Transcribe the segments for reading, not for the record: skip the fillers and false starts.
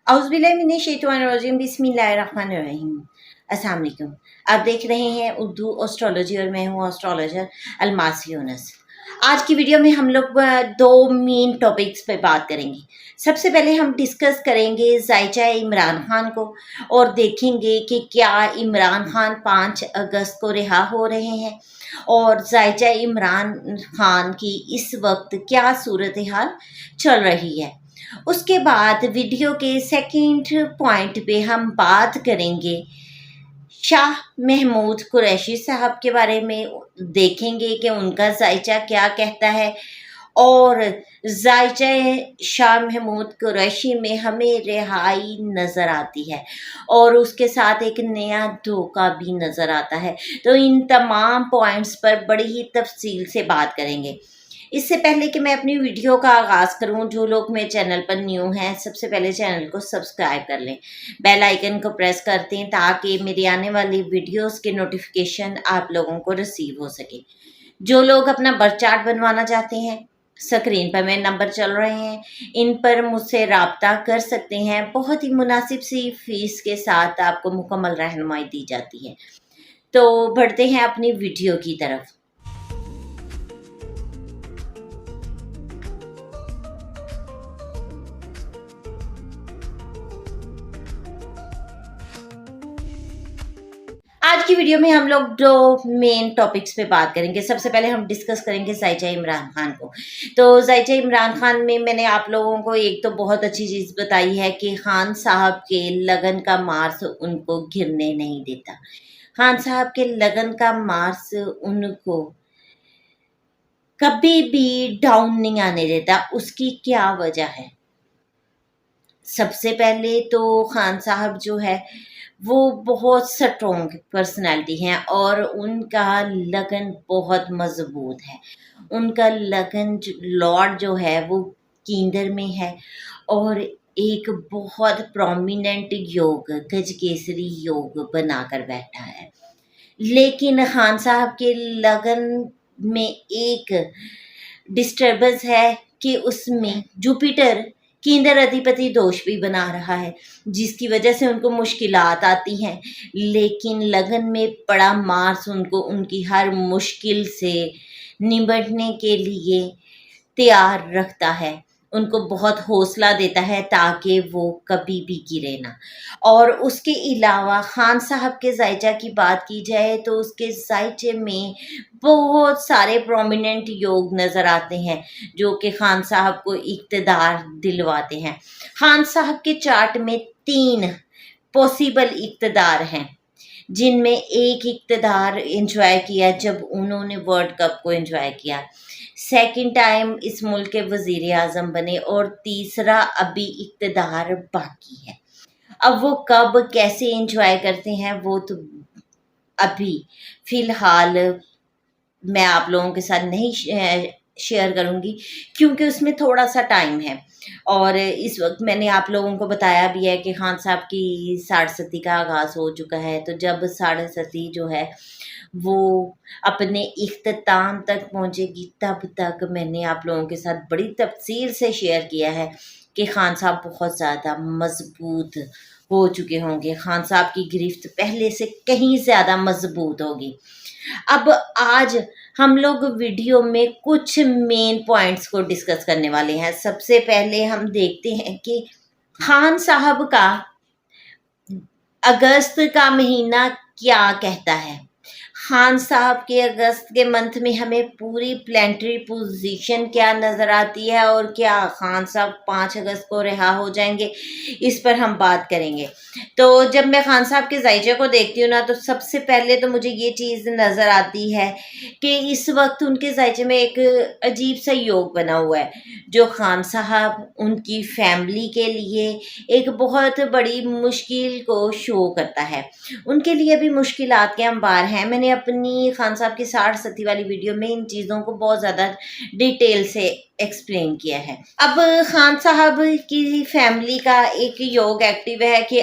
औज़ुबिल्लाहिमिनश्शैतानिर्रजीम बिस्मिल्लाहिर्रहमानिर्रहीम। अस्सलाम वालेकुम। आप देख रहे हैं उर्दू एस्ट्रोलॉजी और मैं हूँ एस्ट्रोलॉजर अलमास यूनुस। आज की वीडियो में हम लोग दो मेन टॉपिक्स पे बात करेंगे। सबसे पहले हम डिस्कस करेंगे ज़ायचा इमरान खान को और देखेंगे कि क्या इमरान खान 5 अगस्त को रिहा हो रहे हैं और ज़ायचा इमरान खान की इस वक्त क्या सूरत हाल चल रही है। उसके बाद वीडियो के सेकंड पॉइंट पे हम बात करेंगे शाह महमूद कुरैशी साहब के बारे में, देखेंगे कि उनका ज़ायचा क्या कहता है और ज़ायचा शाह महमूद कुरैशी में हमें रिहाई नज़र आती है और उसके साथ एक नया धोखा भी नज़र आता है। तो इन तमाम पॉइंट्स पर बड़ी ही तफसील से बात करेंगे। इससे पहले कि मैं अपनी वीडियो का आगाज़ करूं, जो लोग मेरे चैनल पर न्यू हैं सबसे पहले चैनल को सब्सक्राइब कर लें, बेल आइकन को प्रेस कर दें ताकि मेरी आने वाली वीडियोस के नोटिफिकेशन आप लोगों को रिसीव हो सके। जो लोग अपना बर्थ चार्ट बनवाना चाहते हैं, स्क्रीन पर मेरे नंबर चल रहे हैं, इन पर मुझसे रब्ता कर सकते हैं। बहुत ही मुनासिब सी फीस के साथ आपको मुकम्मल रहनुमाई दी जाती है। तो बढ़ते हैं अपनी वीडियो की तरफ। आज की वीडियो में हम लोग दो मेन टॉपिक्स पे बात करेंगे। सबसे पहले हम डिस्कस करेंगे ज़ायचा इमरान खान को। तो ज़ायचा इमरान खान में मैंने आप लोगों को एक तो बहुत अच्छी चीज़ बताई है कि खान साहब के लगन का मार्स उनको घिरने नहीं देता। खान साहब के लगन का मार्स उनको कभी भी डाउन नहीं आने देता। उसकी क्या वजह है? सबसे पहले तो खान साहब जो है वो बहुत स्ट्रॉन्ग पर्सनालिटी हैं और उनका लगन बहुत मजबूत है। उनका लगन लॉर्ड जो है वो केंद्र में है और एक बहुत प्रोमिनेंट योग गजकेसरी योग बनाकर बैठा है। लेकिन खान साहब के लगन में एक डिस्टर्बेंस है कि उसमें जुपिटर केंद्र अधिपति दोष भी बना रहा है, जिसकी वजह से उनको मुश्किलात आती हैं। लेकिन लगन में पड़ा मार्स उनको उनकी हर मुश्किल से निपटने के लिए तैयार रखता है, उनको बहुत हौसला देता है ताकि वो कभी भी गिरे ना। और उसके अलावा खान साहब के ज़ायचा की बात की जाए तो उसके ज़ायचे में बहुत सारे प्रोमिनेंट योग नज़र आते हैं जो कि खान साहब को इक़्तिदार दिलवाते हैं। खान साहब के चार्ट में 3 पॉसिबल इक़्तिदार हैं, जिनमें एक इक़्तिदार एंजॉय किया जब उन्होंने वर्ल्ड कप को एंजॉय किया, सेकंड टाइम इस मुल्क के वज़ीर आज़म बने और तीसरा अभी इक़्तिदार बाकी है। अब वो कब कैसे एंजॉय करते हैं वो तो अभी फ़िलहाल मैं आप लोगों के साथ नहीं शेयर करूँगी क्योंकि उसमें थोड़ा सा टाइम है। और इस वक्त मैंने आप लोगों को बताया भी है कि खान साहब की साढ़सती का आगाज़ हो चुका है। तो जब साढ़सती जो है वो अपने इख्तिताम तक पहुँचेगी तब तक मैंने आप लोगों के साथ बड़ी तफसील से शेयर किया है कि खान साहब बहुत ज़्यादा मजबूत हो चुके होंगे। खान साहब की गिरफ्त पहले से कहीं ज़्यादा मजबूत होगी। अब आज हम लोग वीडियो में कुछ मेन पॉइंट्स को डिस्कस करने वाले हैं। सबसे पहले हम देखते हैं कि खान साहब का अगस्त का महीना क्या कहता है। खान साहब के अगस्त के मंथ में हमें पूरी प्लानिटरी पोजीशन क्या नज़र आती है और क्या खान साहब 5 अगस्त को रिहा हो जाएंगे, इस पर हम बात करेंगे। तो जब मैं खान साहब के ज़ायचे को देखती हूँ ना तो सबसे पहले तो मुझे ये चीज़ नज़र आती है कि इस वक्त उनके ज़ायचे में एक अजीब सा योग बना हुआ है जो खान साहब उनकी फैमिली के लिए एक बहुत बड़ी मुश्किल को शो करता है। उनके लिए भी मुश्किलात के अंबार हैं। मैंने अपनी खान साहब की साढ़सती वाली वीडियो में इन चीज़ों को बहुत ज़्यादा डिटेल से एक्सप्लेन किया है। अब खान साहब की फैमिली का एक योग एक्टिव है कि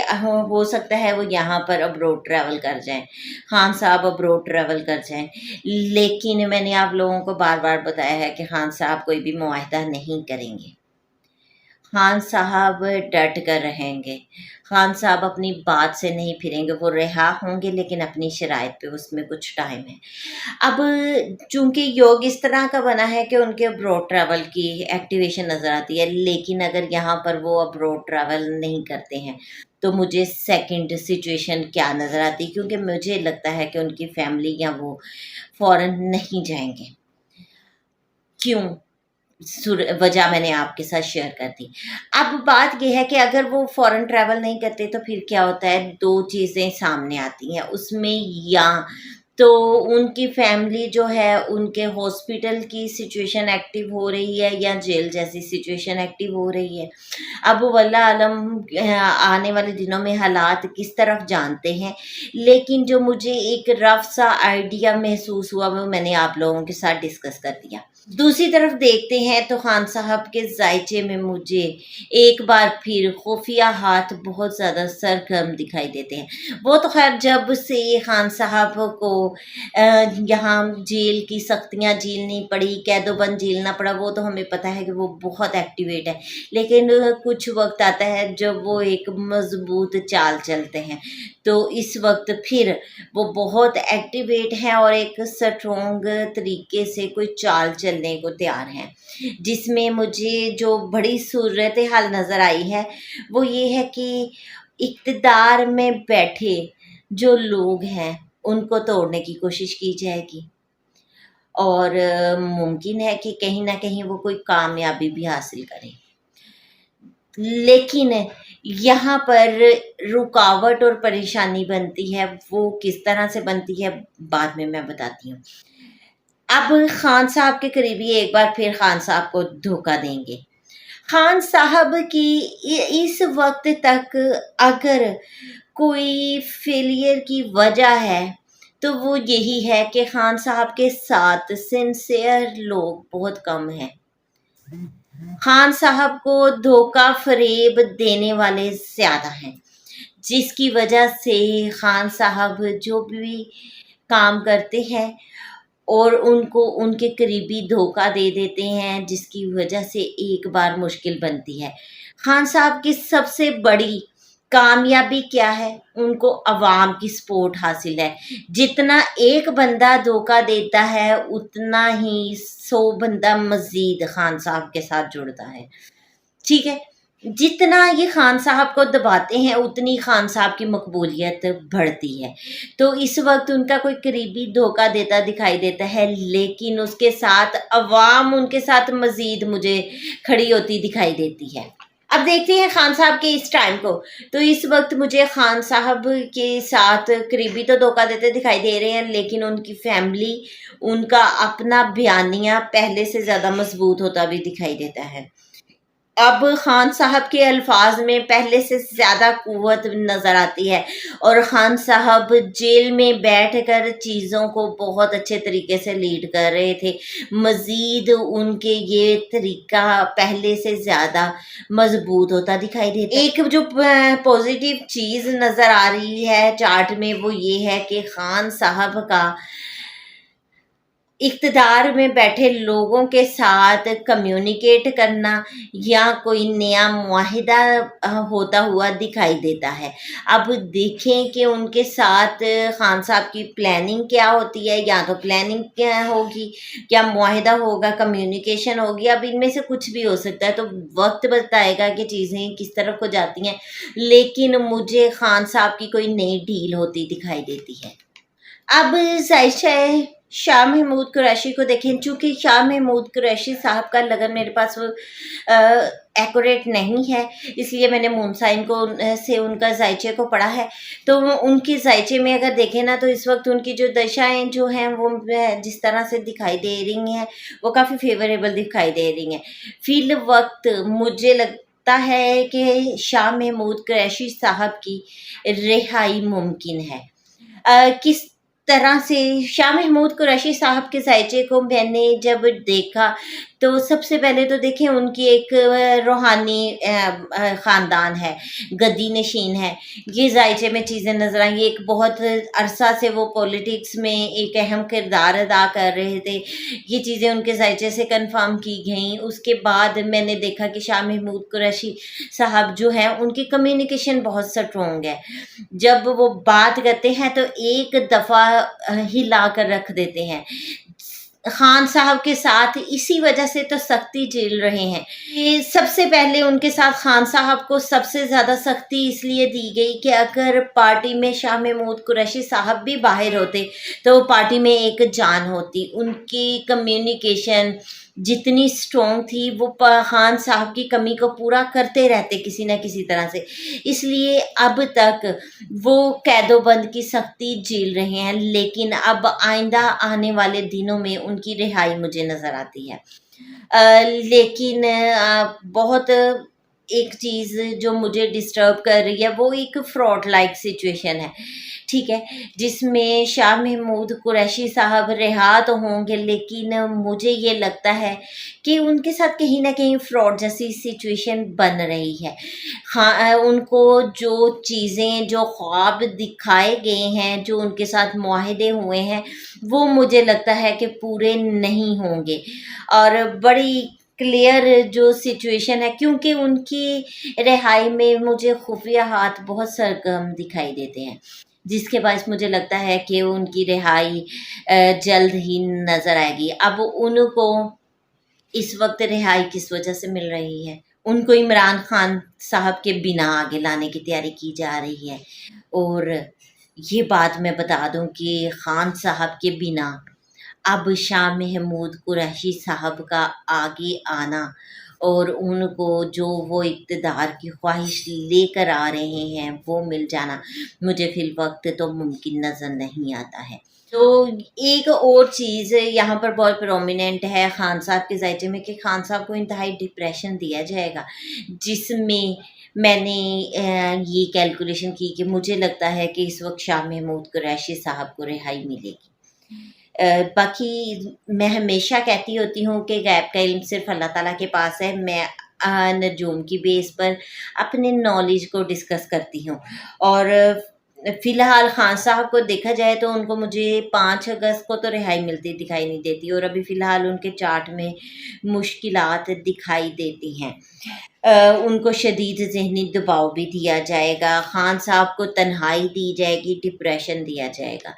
हो सकता है वो यहाँ पर अब्रोड ट्रैवल कर जाएं, खान साहब अब्रोड ट्रैवल कर जाएं। लेकिन मैंने आप लोगों को बार बार बताया है कि खान साहब कोई भी मुआहदा नहीं करेंगे। खान साहब डट कर रहेंगे, खान साहब अपनी बात से नहीं फिरेंगे, वो रिहा होंगे लेकिन अपनी शराइत पे, उसमें कुछ टाइम है। अब चूँकि योग इस तरह का बना है कि उनके अब्रॉड ट्रैवल की एक्टिवेशन नज़र आती है, लेकिन अगर यहाँ पर वो अब्रॉड ट्रैवल नहीं करते हैं तो मुझे सेकंड सिचुएशन क्या नज़र आती है, क्योंकि मुझे लगता है कि उनकी फैमिली या वो फ़ॉरेन नहीं जाएँगे। क्यों? वजह मैंने आपके साथ शेयर कर दी। अब बात ये है कि अगर वो फ़ॉरेन ट्रैवल नहीं करते तो फिर क्या होता है, 2 चीज़ें सामने आती हैं उसमें, या तो उनकी फैमिली जो है उनके हॉस्पिटल की सिचुएशन एक्टिव हो रही है या जेल जैसी सिचुएशन एक्टिव हो रही है। अब वल्लाह आलम आने वाले दिनों में हालात किस तरफ जानते हैं, लेकिन जो मुझे एक रफ़ सा आइडिया महसूस हुआ वो मैंने आप लोगों के साथ डिस्कस कर दिया। दूसरी तरफ देखते हैं तो खान साहब के जायचे में मुझे एक बार फिर खुफिया हाथ बहुत ज़्यादा सरगर्म दिखाई देते हैं। वो तो खैर जब से खान साहब को यहाँ जेल की सख्तियाँ झेलनी पड़ी, कैदोबंद झेलना पड़ा, वो तो हमें पता है कि वो बहुत एक्टिवेट है। लेकिन कुछ वक्त आता है जब वो एक मजबूत चाल चलते हैं, तो इस वक्त फिर वो बहुत एक्टिवेट हैं और एक स्ट्रॉन्ग तरीके से कोई चाल चलने को तैयार हैं। जिसमें मुझे जो बड़ी सूरत हाल नज़र आई है वो ये है कि इक़्तिदार में बैठे जो लोग हैं उनको तोड़ने की कोशिश की जाएगी, और मुमकिन है कि कहीं ना कहीं वो कोई कामयाबी भी हासिल करें। लेकिन यहाँ पर रुकावट और परेशानी बनती है, वो किस तरह से बनती है बाद में मैं बताती हूँ। अब खान साहब के करीबी एक बार फिर खान साहब को धोखा देंगे। खान साहब की इस वक्त तक अगर कोई फेलियर की वजह है तो वो यही है कि खान साहब के साथ सिंसियर लोग बहुत कम हैं। खान साहब को धोखा फरेब देने वाले ज़्यादा हैं, जिसकी वजह से खान साहब जो भी काम करते हैं और उनको उनके करीबी धोखा दे देते हैं, जिसकी वजह से एक बार मुश्किल बनती है। खान साहब की सबसे बड़ी कामयाबी क्या है? उनको अवाम की सपोर्ट हासिल है। जितना एक बंदा धोखा देता है उतना ही 100 बंदा मज़ीद खान साहब के साथ जुड़ता है, ठीक है? जितना ये खान साहब को दबाते हैं उतनी खान साहब की मकबूलियत बढ़ती है। तो इस वक्त उनका कोई करीबी धोखा देता दिखाई देता है, लेकिन उसके साथ अवाम उनके साथ मज़ीद मुझे खड़ी होती दिखाई देती है। अब देखते हैं खान साहब के इस टाइम को, तो इस वक्त मुझे खान साहब के साथ करीबी तो धोखा देते दिखाई दे रहे हैं, लेकिन उनकी फैमिली, उनका अपना बयानिया पहले से ज़्यादा मजबूत होता भी दिखाई देता है। अब खान साहब के अल्फाज में पहले से ज़्यादा क़ुव्वत नज़र आती है, और खान साहब जेल में बैठकर चीज़ों को बहुत अच्छे तरीके से लीड कर रहे थे। मज़ीद उनके ये तरीका पहले से ज़्यादा मजबूत होता दिखाई देता है। एक जो पॉजिटिव चीज़ नज़र आ रही है चार्ट में वो ये है कि खान साहब का इक़्तिदार में बैठे लोगों के साथ कम्युनिकेट करना या कोई नया मुआहिदा होता हुआ दिखाई देता है। अब देखें कि उनके साथ खान साहब की प्लानिंग क्या होती है, या तो प्लानिंग क्या होगी, क्या मुआहिदा होगा, कम्युनिकेशन होगी, अब इनमें से कुछ भी हो सकता है। तो वक्त बताएगा कि चीज़ें किस तरफ को जाती हैं, लेकिन मुझे खान साहब की कोई नई डील होती दिखाई देती है। अब ज़ाहिर शाह महमूद कुरैशी को देखें, चूँकि शाह महमूद कुरैशी साहब का लगन मेरे पास वो एक्यूरेट नहीं है, इसलिए मैंने मून साइन को से उनका ज़ायचे को पढ़ा है। तो उनके ज़ायचे में अगर देखें ना, तो इस वक्त उनकी जो दशाएँ जो हैं वो जिस तरह से दिखाई दे रही हैं वो काफ़ी फेवरेबल दिखाई दे रही हैं। फ़िल वक्त मुझे लगता है कि शाह महमूद कुरैशी साहब की रिहाई मुमकिन है। किस तरह से शाह महमूद कुरैशी साहब के ज़ायचे को मैंने जब देखा تو سب سے پہلے تو دیکھیں ان کی ایک روحانی خاندان ہے، گدی نشین ہے، یہ ذائچے میں چیزیں نظر آئیں گی۔ ایک بہت عرصہ سے وہ پولیٹکس میں ایک اہم کردار ادا کر رہے تھے، یہ چیزیں ان کے ذائچے سے کنفرم کی گئیں۔ اس کے بعد میں نے دیکھا کہ شاہ محمود قریشی صاحب جو ہیں ان کی کمیونیکیشن بہت سٹرونگ ہے، جب وہ بات کرتے ہیں تو ایک دفعہ ہلا کر رکھ دیتے ہیں۔ خان صاحب کے ساتھ اسی وجہ سے تو سختی جھیل رہے ہیں۔ یہ سب سے پہلے ان کے ساتھ خان صاحب کو سب سے زیادہ سختی اس لیے دی گئی کہ اگر پارٹی میں شاہ محمود قریشی صاحب بھی باہر ہوتے تو پارٹی میں ایک جان ہوتی۔ ان کی کمیونیکیشن جتنی سٹرونگ تھی وہ خان صاحب کی کمی کو پورا کرتے رہتے کسی نہ کسی طرح سے، اس لیے اب تک وہ قید و بند کی سختی جھیل رہے ہیں، لیکن اب آئندہ آنے والے دنوں میں ان کی رہائی مجھے نظر آتی ہے۔ لیکن بہت ایک چیز جو مجھے ڈسٹرب کر رہی ہے وہ ایک فراڈ لائک سچویشن ہے، ٹھیک ہے، جس میں شاہ محمود قریشی صاحب رہا تو ہوں گے، لیکن مجھے یہ لگتا ہے کہ ان کے ساتھ کہیں نہ کہیں فراڈ جیسی سچویشن بن رہی ہے۔ ان کو جو چیزیں، جو خواب دکھائے گئے ہیں، جو ان کے ساتھ معاہدے ہوئے ہیں، وہ مجھے لگتا ہے کہ پورے نہیں ہوں گے، اور بڑی کلیئر جو سچویشن ہے، کیونکہ ان کی رہائی میں مجھے خفیہ ہاتھ بہت سرگرم دکھائی دیتے ہیں، جس کے باعث مجھے لگتا ہے کہ ان کی رہائی جلد ہی نظر آئے گی۔ اب ان کو اس وقت رہائی کس وجہ سے مل رہی ہے؟ ان کو عمران خان صاحب کے بنا آگے لانے کی تیاری کی جا رہی ہے، اور یہ بات میں بتا دوں کہ خان صاحب کے بنا اب شاہ محمود قریشی صاحب کا آگے آنا اور ان کو جو وہ اقتدار کی خواہش لے کر آ رہے ہیں وہ مل جانا مجھے فی الوقت تو ممکن نظر نہیں آتا ہے۔ تو ایک اور چیز یہاں پر بہت پرومیننٹ ہے خان صاحب کے ذائچے میں کہ خان صاحب کو انتہائی ڈپریشن دیا جائے گا، جس میں نے یہ کیلکولیشن کی کہ مجھے لگتا ہے کہ اس وقت شاہ محمود قریشی صاحب کو رہائی ملے گی۔ باقی میں ہمیشہ کہتی ہوتی ہوں کہ غیب کا علم صرف اللہ تعالیٰ کے پاس ہے، میں نجوم کی بیس پر اپنے نالج کو ڈسکس کرتی ہوں، اور فی الحال خان صاحب کو دیکھا جائے تو ان کو مجھے 5 اگست کو تو رہائی ملتی دکھائی نہیں دیتی، اور ابھی فی الحال ان کے چارٹ میں مشکلات دکھائی دیتی ہیں۔ ان کو شدید ذہنی دباؤ بھی دیا جائے گا، خان صاحب کو تنہائی دی جائے گی، ڈپریشن دیا جائے گا،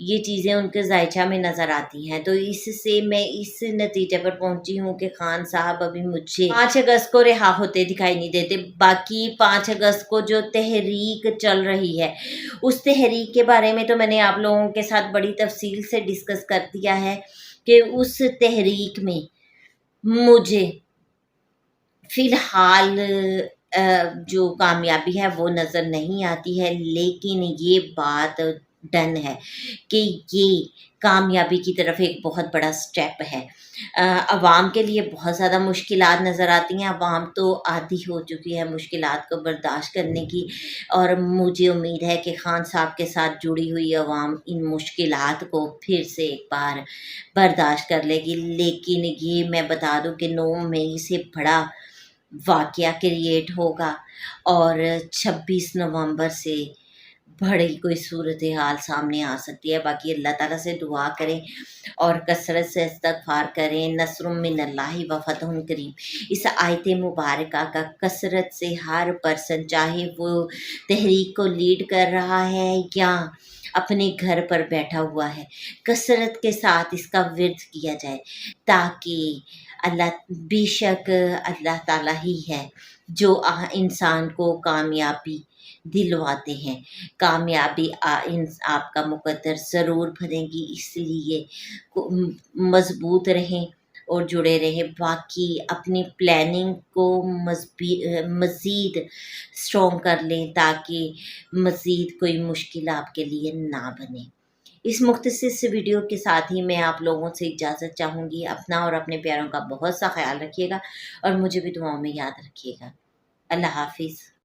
یہ چیزیں ان کے ذائچہ میں نظر آتی ہیں۔ تو اس سے میں اس نتیجے پر پہنچی ہوں کہ خان صاحب ابھی مجھے 5 اگست کو رہا ہوتے دکھائی نہیں دیتے۔ باقی 5 اگست کو جو تحریک چل رہی ہے اس تحریک کے بارے میں تو میں نے آپ لوگوں کے ساتھ بڑی تفصیل سے ڈسکس کر دیا ہے کہ اس تحریک میں مجھے فی الحال جو کامیابی ہے وہ نظر نہیں آتی ہے، لیکن یہ بات ڈن ہے کہ یہ کامیابی کی طرف ایک بہت بڑا سٹیپ ہے۔ عوام کے لیے بہت زیادہ مشکلات نظر آتی ہیں، عوام تو عادی ہو چکی ہے مشکلات کو برداشت کرنے کی، اور مجھے امید ہے کہ خان صاحب کے ساتھ جڑی ہوئی عوام ان مشکلات کو پھر سے ایک بار برداشت کر لے گی۔ لیکن یہ میں بتا دوں کہ 9 مئی سے بڑا واقعہ کریٹ ہوگا، اور 26 نومبر سے بڑی کوئی صورتحال سامنے آ سکتی ہے۔ باقی اللہ تعالیٰ سے دعا کریں اور کثرت سے استغفار کریں۔ نصر من اللہ و فتح قریب، اس آیت مبارکہ کا کثرت سے ہر پرسن، چاہے وہ تحریک کو لیڈ کر رہا ہے یا اپنے گھر پر بیٹھا ہوا ہے، کثرت کے ساتھ اس کا ورد کیا جائے، تاکہ بے شک اللہ تعالیٰ ہی ہے جو انسان کو کامیابی دلواتے ہیں۔ کامیابی آپ کا مقدر ضرور بنے گی، اس لیے مضبوط رہیں اور جڑے رہیں۔ باقی اپنی پلاننگ کو مزید اسٹرانگ کر لیں تاکہ مزید کوئی مشکل آپ کے لیے نہ بنے۔ اس مختصر سے ویڈیو کے ساتھ ہی میں آپ لوگوں سے اجازت چاہوں گی۔ اپنا اور اپنے پیاروں کا بہت سا خیال رکھیے گا، اور مجھے بھی دعاؤں میں یاد رکھیے گا۔ اللہ حافظ۔